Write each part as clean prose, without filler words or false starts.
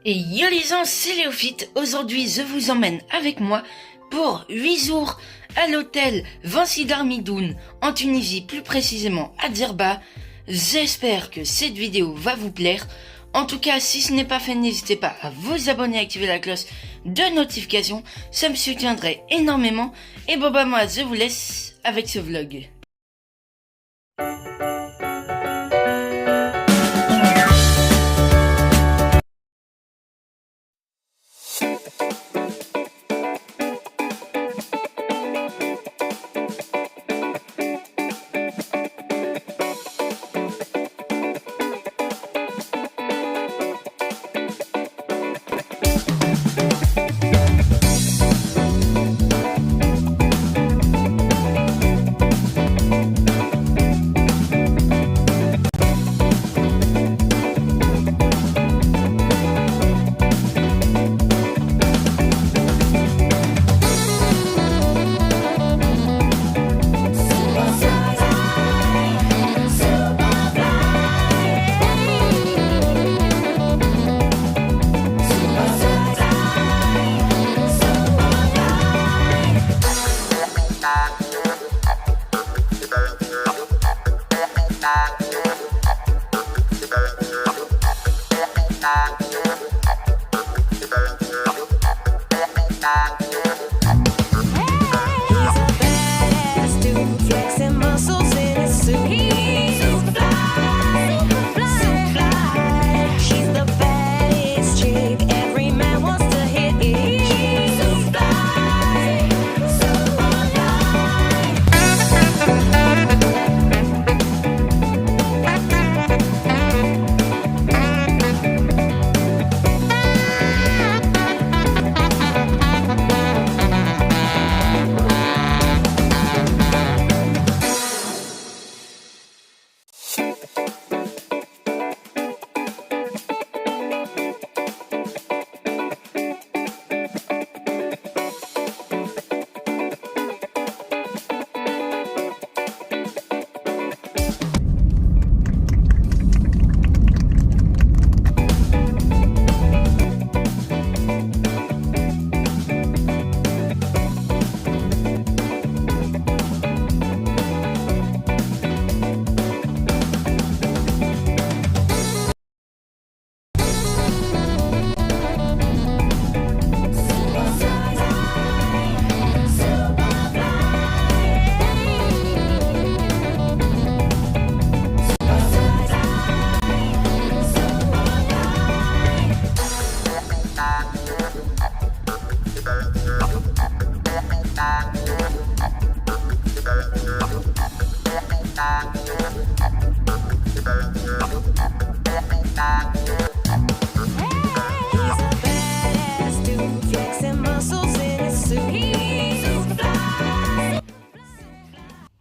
Et yo les gens, c'est Léophyte. Aujourd'hui, je vous emmène avec moi pour 8 jours à l'hôtel Vinci Darmidoun en Tunisie, plus précisément à Djerba. J'espère que cette vidéo va vous plaire. En tout cas, si ce n'est pas fait, n'hésitez pas à vous abonner et activer la cloche de notification. Ça me soutiendrait énormément. Et bon bah moi, je vous laisse avec ce vlog.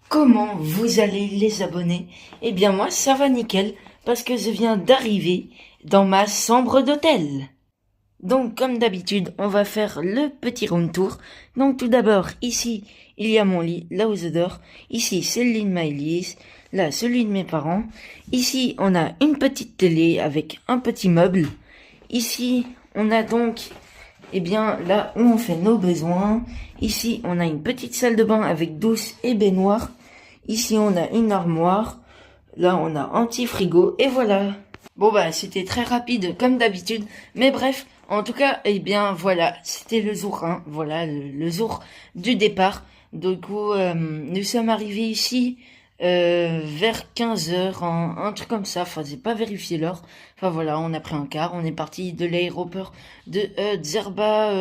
Comment vous allez les abonnés? Eh bien moi ça va nickel parce que je viens d'arriver dans ma chambre d'hôtel. Donc comme d'habitude on va faire le petit room tour. Donc tout d'abord ici il y a mon lit, là où je dors. Ici c'est le lit de Maëlys, là celui de mes parents. Ici on a une petite télé avec un petit meuble. Ici on a donc là où on fait nos besoins. Ici on a une petite salle de bain avec douche et baignoire. Ici, on a une armoire. Là, on a anti-frigo. Et voilà. Bon, bah, c'était très rapide, comme d'habitude. Mais bref, en tout cas, voilà. C'était le jour 1. Voilà, le jour du départ. Du coup, nous sommes arrivés ici vers 15h, un truc comme ça. Enfin, j'ai pas vérifié l'heure. Enfin, voilà, on a pris un car. On est parti de l'aéroport de Djerba.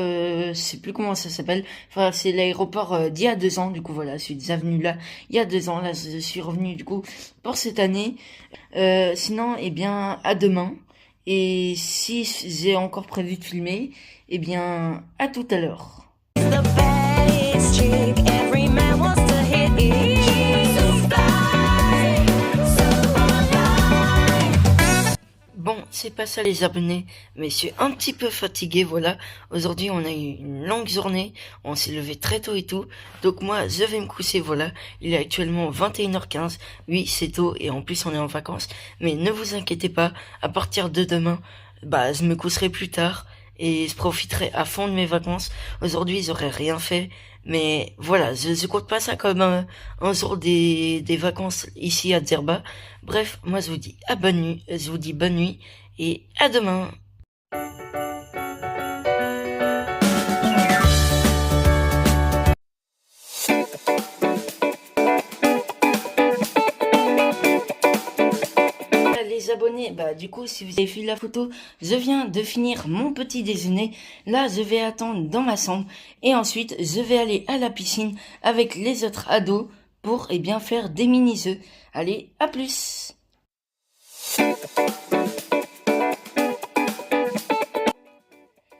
Je sais plus comment ça s'appelle. Enfin, c'est l'aéroport d'il y a 2 ans. Du coup, voilà, je suis venu là il y a 2 ans. Là, je suis revenu, du coup, pour cette année. Sinon, à demain. Et si j'ai encore prévu de filmer, à tout à l'heure. Bon, c'est pas ça les abonnés, mais je suis un petit peu fatigué, voilà. Aujourd'hui, on a eu une longue journée, on s'est levé très tôt et tout. Donc moi, je vais me coucher, voilà. Il est actuellement 21h15. Oui, c'est tôt et en plus on est en vacances. Mais ne vous inquiétez pas, à partir de demain, bah, je me coucherai plus tard et je profiterai à fond de mes vacances. Aujourd'hui, j'aurais rien fait, mais voilà, je compte pas ça comme un jour des vacances ici à Djerba. Bref, moi je vous dis à bonne nuit, je vous dis bonne nuit et à demain. Les abonnés, bah du coup si vous avez vu la photo, je viens de finir mon petit déjeuner. Là je vais attendre dans ma chambre et ensuite je vais aller à la piscine avec les autres ados pour bien faire des mini-jeux. Allez, à plus.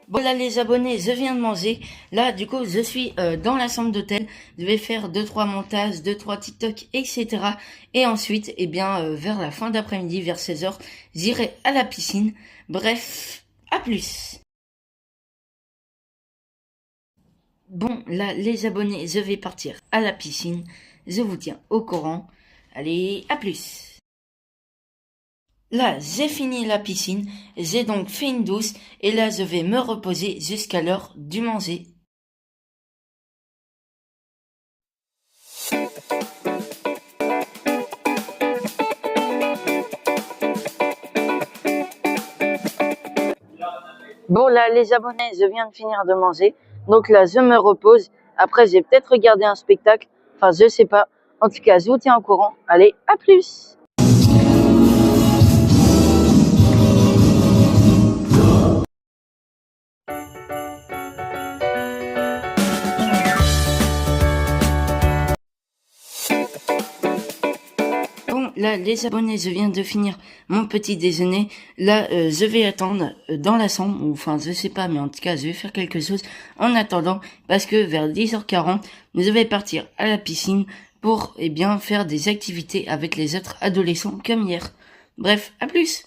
Bon là les abonnés, je viens de manger. Là du coup je suis dans la chambre d'hôtel. Je vais faire deux trois montages, deux trois TikTok, etc. Et ensuite, vers la fin d'après-midi, vers 16h, j'irai à la piscine. Bref, à plus. Bon là les abonnés, je vais partir à la piscine. Je vous tiens au courant. Allez, à plus. Là, j'ai fini la piscine, j'ai donc fait une douce et là je vais me reposer jusqu'à l'heure du manger. Bon là les abonnés, je viens de finir de manger, donc là je me repose. Après j'ai peut-être regardé un spectacle, enfin je sais pas. En tout cas je vous tiens au courant. Allez, à plus. Bon, là, les abonnés, je viens de finir mon petit déjeuner. Là, je vais attendre dans la chambre, ou enfin, je sais pas, mais en tout cas, je vais faire quelque chose en attendant, parce que vers 10h40, je vais partir à la piscine pour, faire des activités avec les autres adolescents comme hier. Bref, à plus!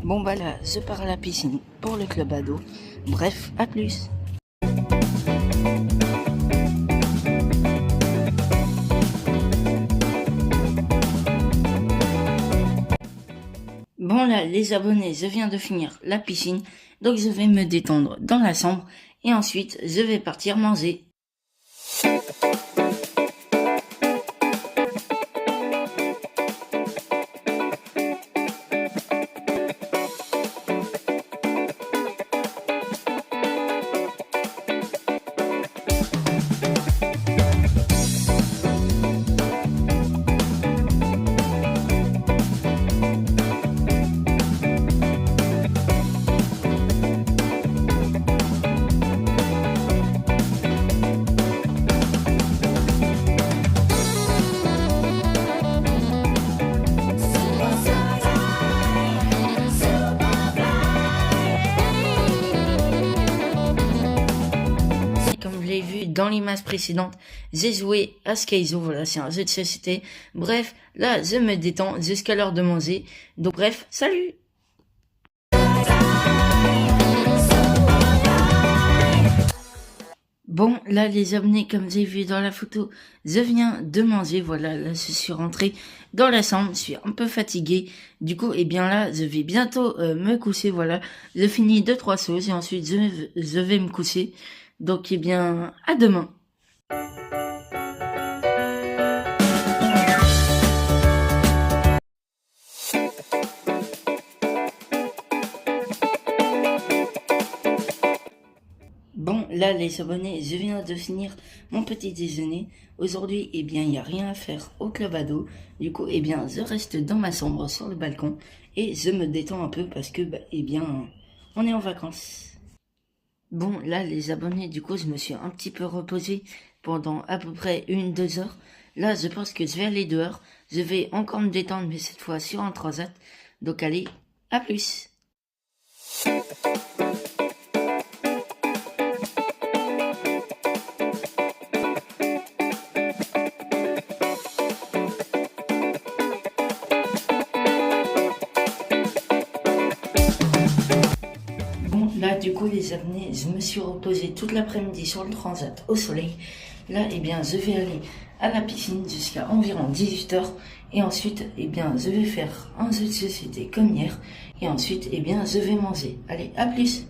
Bon bah là, je pars à la piscine pour le club ado. Bref, à plus. Bon là, les abonnés, je viens de finir la piscine, donc je vais me détendre dans la chambre et ensuite je vais partir manger. Comme vous l'avez vu dans l'image précédente, j'ai joué à Skyzo, voilà, c'est un jeu de société. Bref, là, je me détends jusqu'à l'heure de manger. Donc bref, salut! Bon, là, les abonnés, comme vous avez vu dans la photo, je viens de manger, voilà, là, je suis rentré dans la chambre, je suis un peu fatigué. Du coup, là, je vais bientôt me coucher, voilà. Je finis deux, trois choses et ensuite, je vais me coucher. Donc, à demain. Bon, là, les abonnés, je viens de finir mon petit déjeuner. Aujourd'hui, il n'y a rien à faire au club ado. Du coup, je reste dans ma chambre sur le balcon et je me détends un peu parce que, on est en vacances. Bon, là, les abonnés, du coup, je me suis un petit peu reposé pendant à peu près 1, 2 heures. Là, je pense que je vais aller dehors. Je vais encore me détendre, mais cette fois sur un transat. Donc, allez, à plus. coup les abonnés, je me suis reposé toute l'après-midi sur le transat au soleil. Là, eh bien, je vais aller à la piscine jusqu'à environ 18h. Et ensuite, eh bien, je vais faire un jeu de société comme hier. Et ensuite, eh bien, je vais manger. Allez, à plus!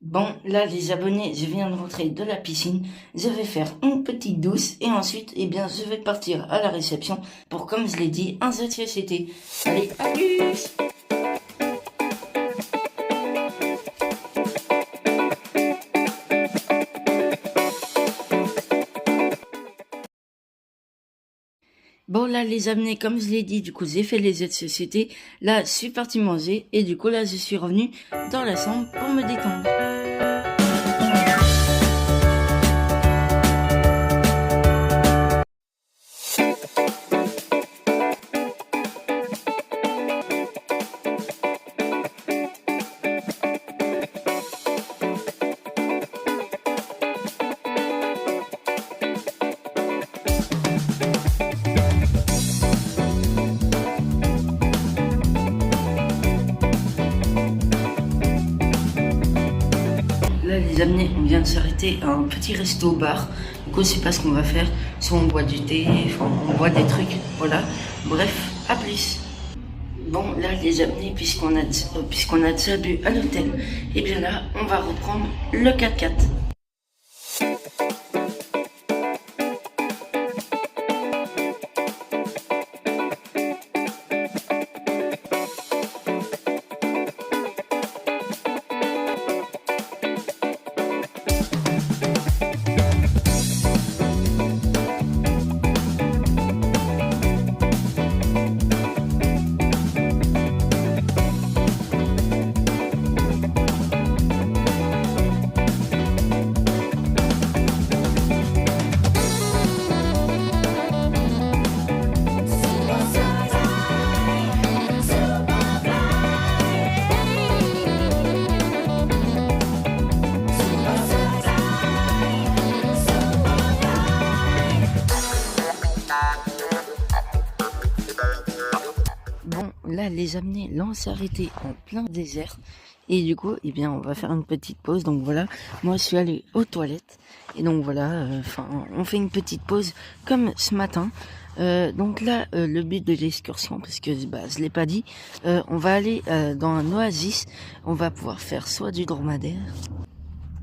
Bon, là, les abonnés, je viens de rentrer de la piscine. Je vais faire une petite douce. Et ensuite, eh bien, je vais partir à la réception pour, comme je l'ai dit, un jeu de société. Allez, à plus! Bon, là, les amener, comme je l'ai dit, du coup, j'ai fait les jeux de société. Là, je suis parti manger. Et du coup, là, je suis revenu dans la chambre pour me détendre. Là, les amener, on vient de s'arrêter à un petit resto-bar. Du coup, c'est pas ce qu'on va faire. Soit on boit du thé, enfin, on boit des trucs, voilà. Bref, à plus. Bon, là, les amis, puisqu'on a déjà bu à l'hôtel, et bien là, on va reprendre le 4x4. Bon, là, les amener, là, on s'est arrêté en plein désert. Et du coup, eh bien, on va faire une petite pause. Donc voilà, moi, je suis allé aux toilettes. Et donc voilà, on fait une petite pause comme ce matin. Donc là, le but de l'excursion, parce que je l'ai pas dit, on va aller dans un oasis. On va pouvoir faire soit du dromadaire,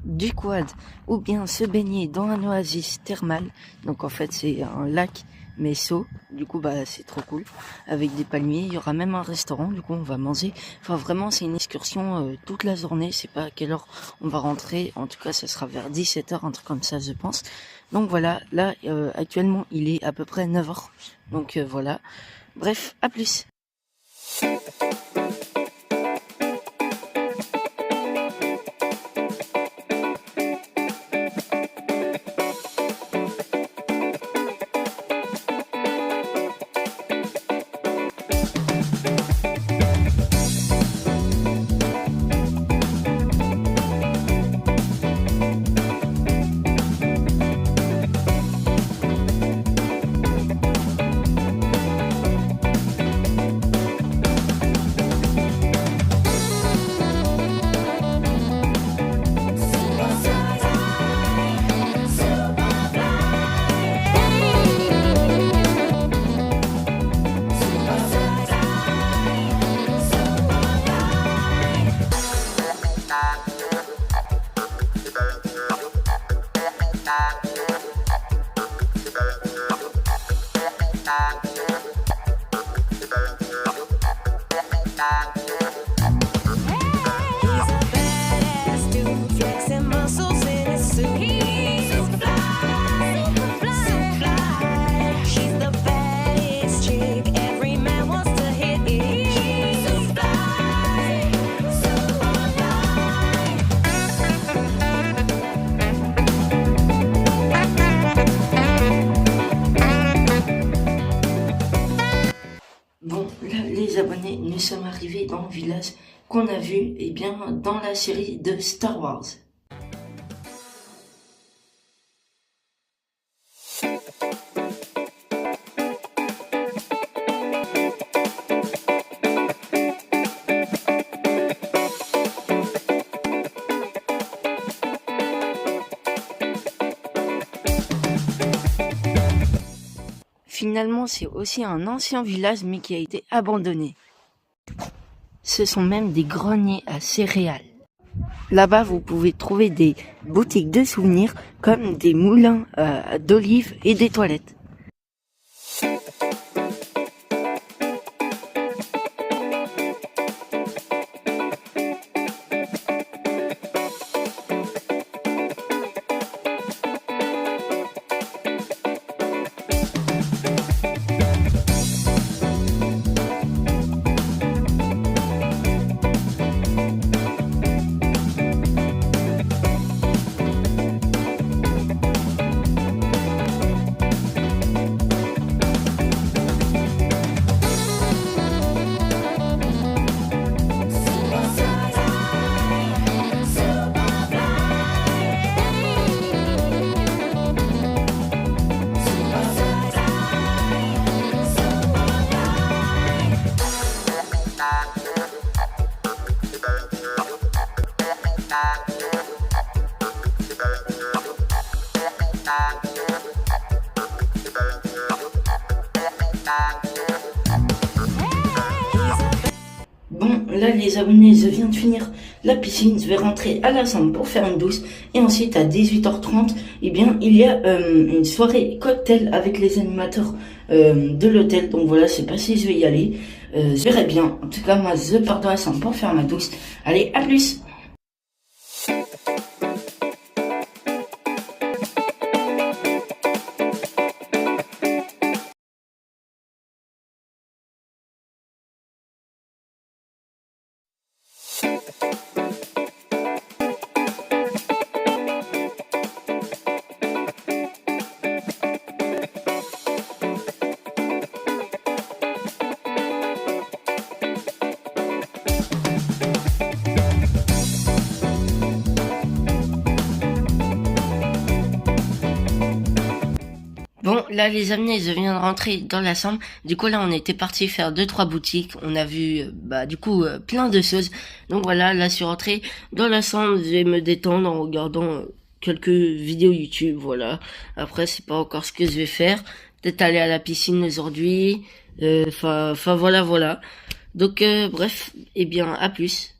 du quad, ou bien se baigner dans un oasis thermal. Donc en fait, c'est un lac mais chaud. Du coup, c'est trop cool. Avec des palmiers, il y aura même un restaurant. Du coup, on va manger. Enfin, vraiment, c'est une excursion toute la journée. Je sais pas à quelle heure on va rentrer. En tout cas, ça sera vers 17h, un truc comme ça, je pense. Donc voilà, là, actuellement, il est à peu près 9h. Donc voilà. Bref, à plus. Bon, là, les abonnés, nous sommes arrivés dans le village qu'on a vu, eh bien, dans la série de Star Wars. Finalement, c'est aussi un ancien village mais qui a été abandonné. Ce sont même des greniers à céréales. Là-bas, vous pouvez trouver des boutiques de souvenirs comme des moulins d'olives et des toilettes. Bon, là les abonnés, je viens de finir la piscine, je vais rentrer à la chambre pour faire une douche et ensuite à 18h30, eh bien il y a une soirée cocktail avec les animateurs de l'hôtel. Donc voilà, je sais pas si je vais y aller, je verrai bien. En tout cas, moi je pars dans la chambre pour faire ma douche. Allez, à plus. Bon, là les amis, je viens de rentrer dans la chambre. Du coup là on était parti faire 2-3 boutiques. On a vu plein de choses. Donc voilà, là je suis rentré dans la chambre. Je vais me détendre en regardant quelques vidéos YouTube. Voilà. Après c'est pas encore ce que je vais faire. Peut-être aller à la piscine aujourd'hui. Enfin voilà. Donc bref, eh bien à plus.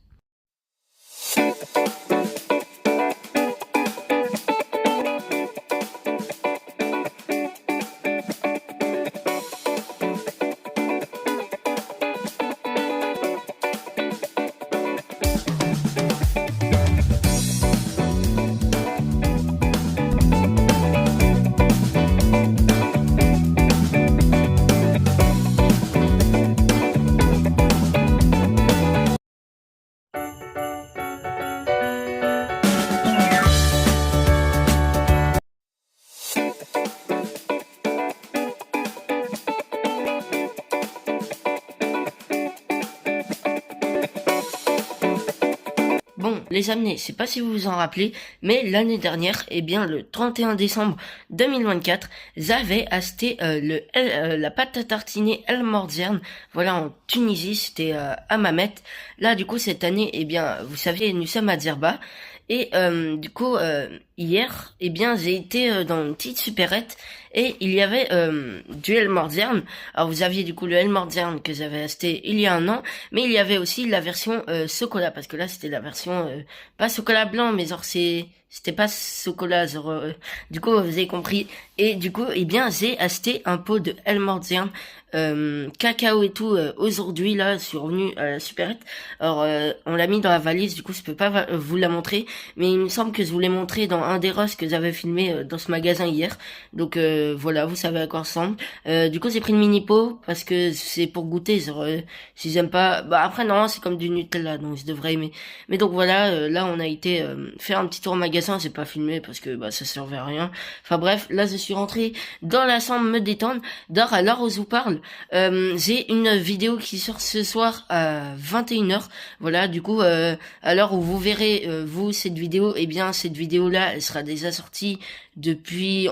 Bon, les amis, je sais pas si vous vous en rappelez, mais l'année dernière, eh bien, le 31 décembre 2024, j'avais acheté la pâte à tartiner El Morziane, voilà, en Tunisie, c'était à Mamet. Là, du coup, cette année, eh bien, vous savez, nous sommes à Djerba, et hier, eh bien, j'ai été dans une petite supérette, et il y avait du El Morziane. Alors, vous aviez du coup le El Morziane que j'avais acheté il y a un an, mais il y avait aussi la version chocolat, parce que là c'était la version pas chocolat blanc, mais genre c'était pas chocolat, genre du coup vous avez compris. Et du coup, eh bien j'ai acheté un pot de El Morziane cacao et tout aujourd'hui. Là je suis revenu à la supérette. Alors on l'a mis dans la valise, du coup je peux pas vous la montrer, mais il me semble que je vous l'ai montré dans un des rosts que j'avais filmé dans ce magasin hier. Donc voilà, vous savez à quoi ressemble. Du coup j'ai pris le mini pot parce que c'est pour goûter, genre si j'aime pas, bah après non, c'est comme du Nutella, donc je devrais aimer. Mais donc voilà, là on a été faire un petit tour au magasin, j'ai pas filmé parce que bah ça servait à rien. Enfin bref, là je suis rentré dans la chambre me détendre. D'ailleurs, à l'heure où je vous parle, j'ai une vidéo qui sort ce soir à 21h. Voilà, du coup à l'heure où vous verrez vous cette vidéo, eh bien cette vidéo là elle sera déjà sortie depuis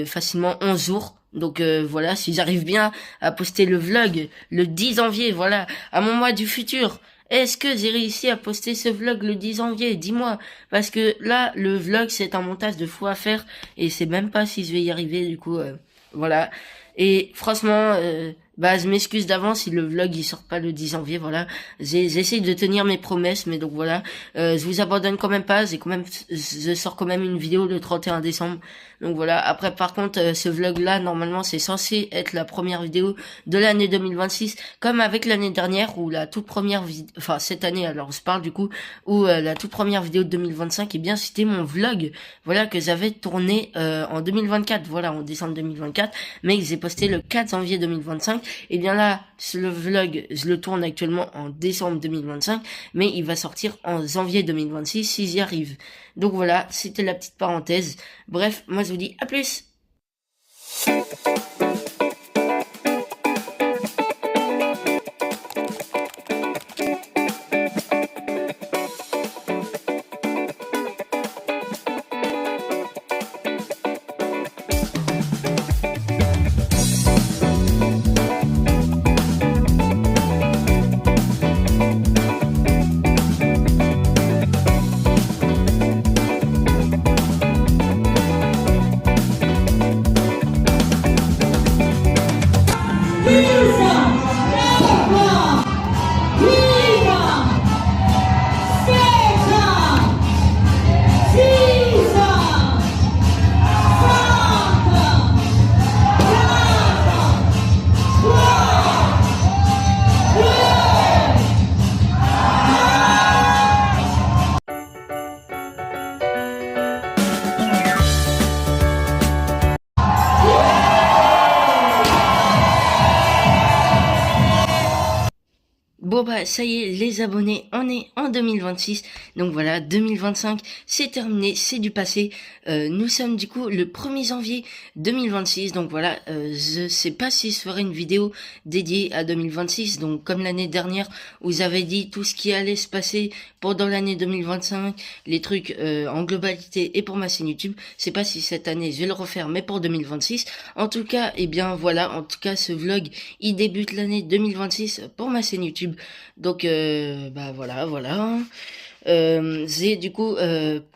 facilement 11 jours. Donc voilà, si j'arrive bien à poster le vlog le 10 janvier, voilà, à mon mois du futur. Est-ce que j'ai réussi à poster ce vlog le 10 janvier? Dis-moi. Parce que là, le vlog, c'est un montage de fou à faire. Et c'est même pas si je vais y arriver, du coup, voilà. Et franchement, je m'excuse d'avance si le vlog il sort pas le 10 janvier, voilà. J'essaye de tenir mes promesses, mais donc voilà. Je vous abandonne quand même pas, je sors quand même une vidéo le 31 décembre. Donc voilà. Après, par contre, ce vlog-là, normalement, c'est censé être la première vidéo de l'année 2026, comme avec l'année dernière, où la toute première enfin cette année, alors je parle du coup, où la toute première vidéo de 2025, eh bien c'était mon vlog, voilà, que j'avais tourné en 2024, voilà, en décembre 2024, mais que j'ai posté le 4 janvier 2025. Et bien là, le vlog, je le tourne actuellement en décembre 2025, mais il va sortir en janvier 2026 si j'y arrive. Donc voilà, c'était la petite parenthèse. Bref, moi je vous dis à plus. Bon ça y est les abonnés, on est en 2026, donc voilà, 2025 c'est terminé, c'est du passé, nous sommes du coup le 1er janvier 2026, donc voilà, je sais pas si je ferai une vidéo dédiée à 2026, donc comme l'année dernière où j'avais dit tout ce qui allait se passer pendant l'année 2025, les trucs en globalité et pour ma chaîne YouTube, je sais pas si cette année je vais le refaire, mais pour 2026, en tout cas, et bien voilà, en tout cas ce vlog, il débute l'année 2026 pour ma chaîne YouTube. Donc voilà. J'ai du coup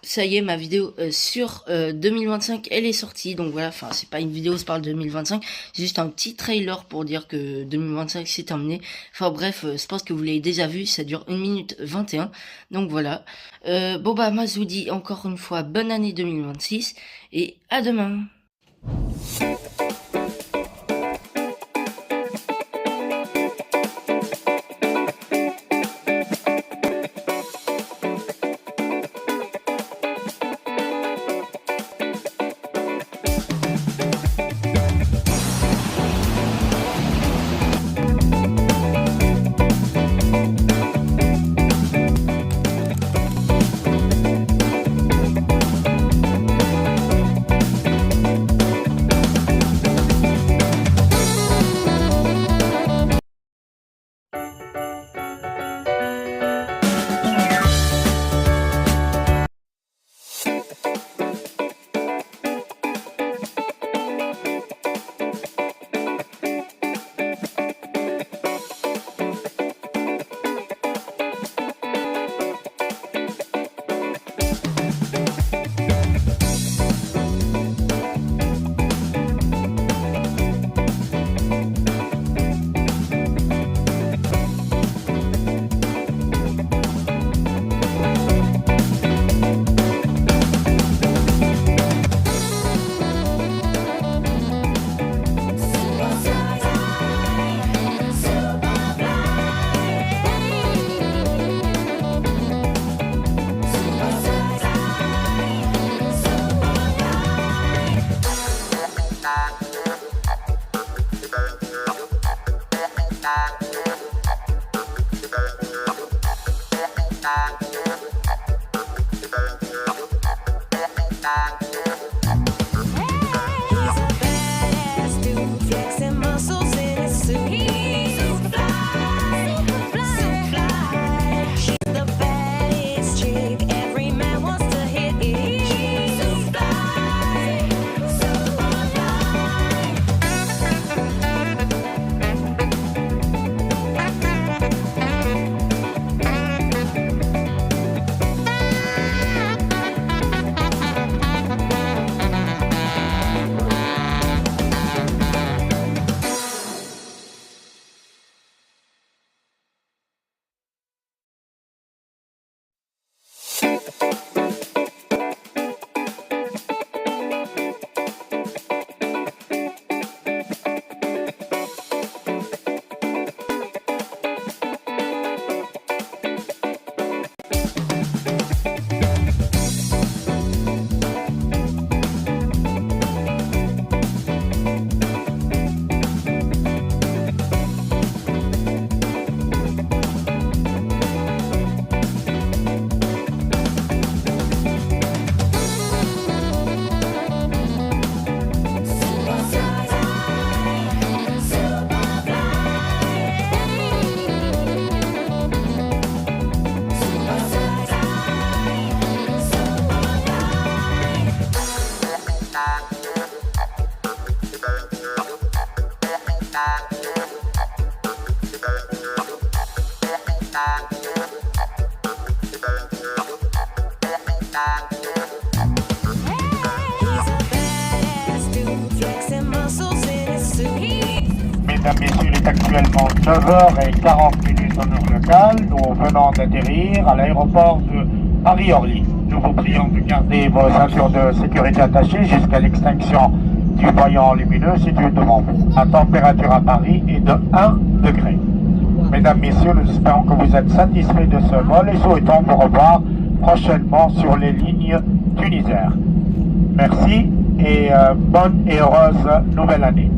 ça y est, ma vidéo sur 2025 elle est sortie, donc voilà, enfin c'est pas une vidéo, je parle de 2025, c'est juste un petit trailer pour dire que 2025 c'est terminé. Enfin bref, je pense que vous l'avez déjà vu, ça dure 1 minute 21, donc voilà. Moi je vous dis encore une fois bonne année 2026 et à demain. Mesdames, Messieurs, il est actuellement 9h40 en heure locale. Nous venons d'atterrir à l'aéroport de Paris-Orly. Nous vous prions de garder vos ceintures de sécurité attachées jusqu'à l'extinction du voyant lumineux situé devant vous. La température à Paris est de 1 degré. Mesdames, Messieurs, nous espérons que vous êtes satisfaits de ce vol et souhaitons vous revoir prochainement sur les lignes Tunisair. Merci et bonne et heureuse nouvelle année.